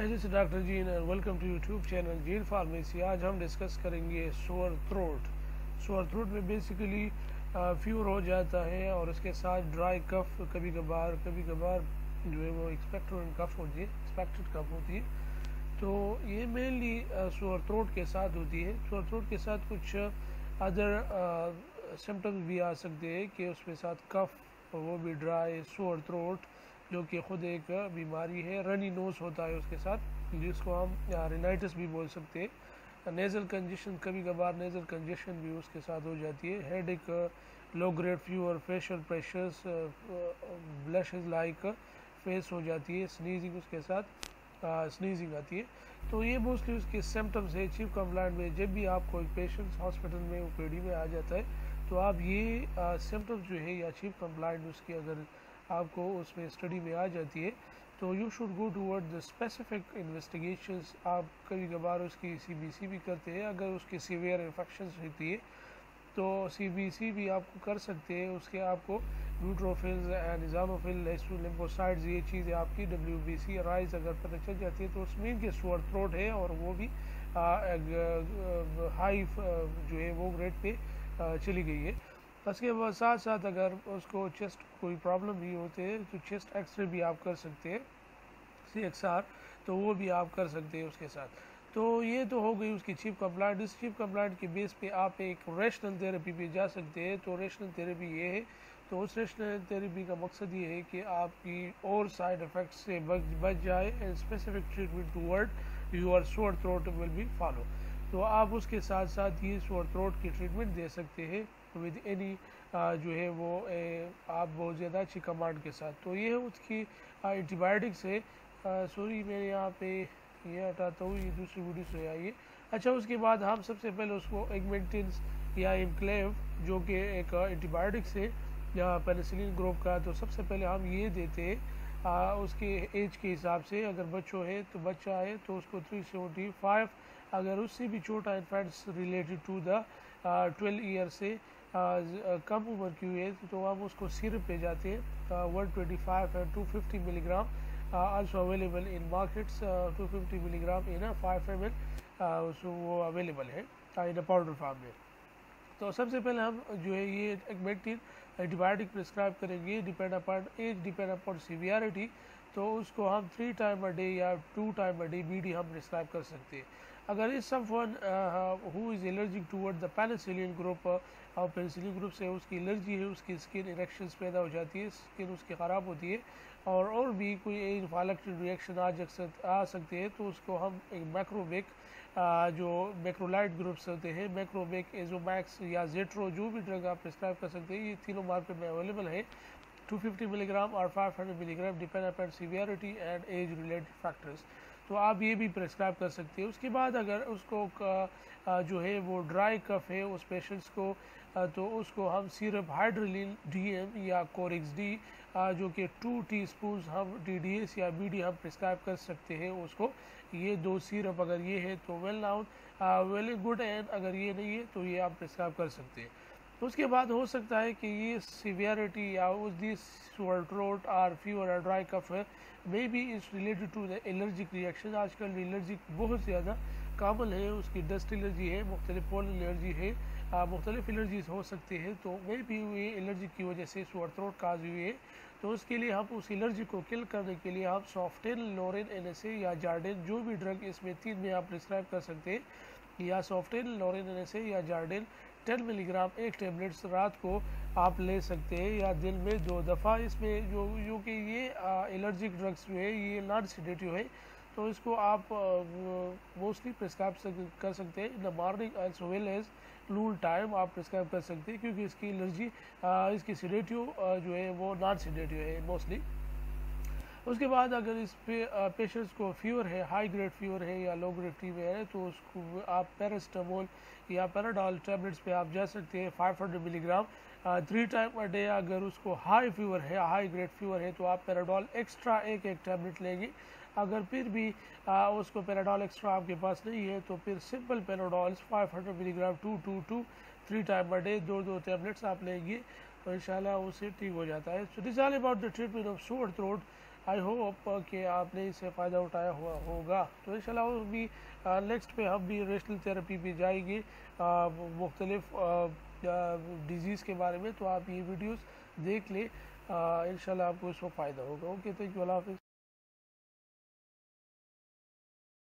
Hi this is doctor Jean and welcome to YouTube channel Jean pharmacy. आज हम discuss करेंगे sore throat. Sore throat में basically fever हो जाता है और उसके साथ ड्राई कफ कभी कभार जो है वो एक्सपेक्टेड कफ होती है। तो ये मेनली सोअर थ्रोट के साथ होती है। सोअर थ्रोट के साथ कुछ अदर सिम्टम्स भी आ सकते हैं कि उसके साथ कफ और वो भी ड्राई सोअर थ्रोट जो कि ख़ुद एक बीमारी है। रनी नोज होता है उसके साथ, जिसको हम रिनाइटिस भी बोल सकते हैं। नेज़ल कंजेशन, कभी कभार नेज़ल कंजेशन भी उसके साथ हो जाती है। Headache, low grade fever, facial pressures, blushes like face हो जाती है। स्नीजिंग उसके साथ स्नीजिंग आती है। तो ये मोस्टली उसके सिम्टम्स है। चीफ कंप्लाइंट में जब भी आपको एक पेशेंट हॉस्पिटल में ओपीडी में आ जाता है तो आप ये सिम्टम्स जो है या चीफ कंप्लाइंट उसकी अगर आपको उसमें स्टडी में आ जाती है तो you should go toward the specific investigations. आप कभी कभार उसकी सीबीसी भी करते हैं। अगर उसकी सीवियर इन्फेक्शंस रहती है तो सीबीसी भी आपको कर सकते हैं। उसके आपको न्यूट्रोफिल्स एंड इजानोफिल, लिम्फोसाइड्स, ये चीज़ें आपकी डब्ल्यूबीसी राइज अगर पता चल जाती है तो उसमें इनके सोअर थ्रोट है और वो भी हाई जो है वो ग्रेड पे चली गई है। उसके बाद साथ साथ अगर उसको चेस्ट कोई प्रॉब्लम भी होते हैं तो चेस्ट एक्सरे भी आप कर सकते हैं, CXR, तो वो भी आप कर सकते हैं उसके साथ। तो ये तो हो गई उसकी चीफ कंप्लाइंट। इस चीफ कंप्लाइंट के बेस पे आप एक रेशनल थेरेपी पे जा सकते हैं। तो रेशनल थेरेपी ये है, तो उस रेशनल थेरेपी का मकसद ये है कि आपकी और साइड इफ़ेक्ट से बच जाए and specific treatment toward your sore throat will be follow. तो आप उसके साथ साथ ये सोअर थ्रोट की ट्रीटमेंट दे सकते हैं विद एनी जो है वो आप बहुत ज़्यादा अच्छी कमांड के साथ। तो ये है उसकी एंटीबायोटिक्स है। सॉरी मैं यहाँ पे ये हटाता हूँ, ये दूसरी वीडियो से आइए। अच्छा, उसके बाद हम सबसे पहले उसको एगमेंटिन्स या इम्क्लेव जो कि एक एंटीबायोटिक्स है या पेनिसिलिन ग्रुप का, तो सबसे पहले हम ये देते हैं उसके एज के हिसाब से। अगर बच्चों है तो बच्चा है तो उसको 375, अगर उससे भी छोटा infants related to the 12 year से कम उम्र की हुई है तो हम उसको सिरप पे जाते हैं 125 and 250 milligram also available in markets, 250 milligram in a 5 ml, so वो अवेलेबल है इन अ पाउडर फॉर्म में। तो सबसे पहले हम जो है ये एगमेंटिन एंटीबायोटिक प्रिस्क्राइब करेंगे depend upon age, depend upon severity. तो उसको हम 3 टाइम अ डे या 2 टाइम अ डे BD हम प्रिस्क्राइब कर सकते हैं। अगर इस someone who is allergic toward the penicillin group और पेनिसिलिन ग्रुप से उसकी एलर्जी है, उसकी स्किन इरेक्शंस पैदा हो जाती है, स्किन उसकी ख़राब होती है और भी कोई इन्फ्लेमेटरी रिएक्शन आ सकते हैं तो उसको हम एक मैक्रोबेक जो मैक्रोलाइट ग्रुप्स होते हैं, मैक्रोबेक, एजोमैक्स या जेट्रो, जो भी ड्रग आप प्रिस्क्राइब कर सकते हैं। ये तीनों मार्केट में अवेलेबल है, 250 मिलीग्राम और 500 milligram, depend upon severity and age related factors. तो आप ये भी प्रिस्क्राइब कर सकते हैं। उसके बाद अगर उसको जो है वो ड्राई कफ है उस पेशेंट्स को तो उसको हम सिरप हाइड्रोलिन DM या कोरिक्स डी जो कि 2 टीस्पून हम DDS या BD हम प्रिस्क्राइब कर सकते हैं उसको। ये 2 सिरप अगर ये है तो well known, well good, and अगर ये नहीं है तो ये आप प्रिस्क्राइब कर सकते हैं। उसके बाद हो सकता है कि ये सीवियरिटी या उस दिस सोअर थ्रोट और फीवर और ड्राई कफ है may be is related to the allergic reaction. आजकल एलर्जिक बहुत ज़्यादा कॉमन है, उसकी डस्ट एलर्जी है, मुख्तलिफ पोलन एलर्जी है, मुख्तलिफ एलर्जीज हो सकती है। तो मे बी ये एलर्जी की वजह से सोअर थ्रोट काज हुई है। तो उसके लिए हम उस एलर्जी को किल करने के लिए हम सॉफ्टेन, लोरेन, NSA या जार्डेन, जो भी ड्रग इसमें 3 में आप प्रिस्क्राइब कर सकते हैं, या सॉफ्टेन, लोरेन, NSA या जार्डेन 10 मिलीग्राम एक टेबलेट्स रात को आप ले सकते हैं या दिन में 2 दफ़ा। इसमें जो कि ये एलर्जिक ड्रग्स जो है ये नॉन सेडेटिव है तो इसको आप मोस्टली प्रिस्क्राइब कर सकते हैं in the morning as well as noon time आप प्रिस्क्राइब कर सकते हैं, क्योंकि इसकी एलर्जी इसकी सेडेटिव जो है वो नॉन सेडेटिव है मोस्टली। उसके बाद अगर इस पे पेशेंट्स को फीवर है, हाई ग्रेड फीवर है या लो ग्रेड फीवर है तो उसको आप पैरास्टामोल या पैराडॉल टैबलेट्स पे आप जा सकते हैं 500 मिलीग्राम 3 टाइम अ डे। अगर उसको हाई फीवर है, हाई ग्रेड फीवर है तो आप पैराडॉल एक्स्ट्रा एक टैबलेट लेंगे। अगर फिर भी उसको पैराडॉल एक्स्ट्रा आपके पास नहीं है तो फिर simple Panadols 500 milligram 2 3 time a day 2 tablets आप लेंगे तो इंशाल्लाह उससे ठीक हो जाता है। So this all about the treatment of sore throat. I hope कि आपने इससे फ़ायदा उठाया हुआ होगा। तो इंशाल्लाह भी नेक्स्ट पे हम भी रेशनल थेरेपी पे जाएंगे मुख्तलिफ डिजीज़ के बारे में। तो आप ये वीडियोस देख लें, इंशाल्लाह आपको इसमें फ़ायदा होगा। ओके, थैंक यू, अल्लाह हाफ़िज़।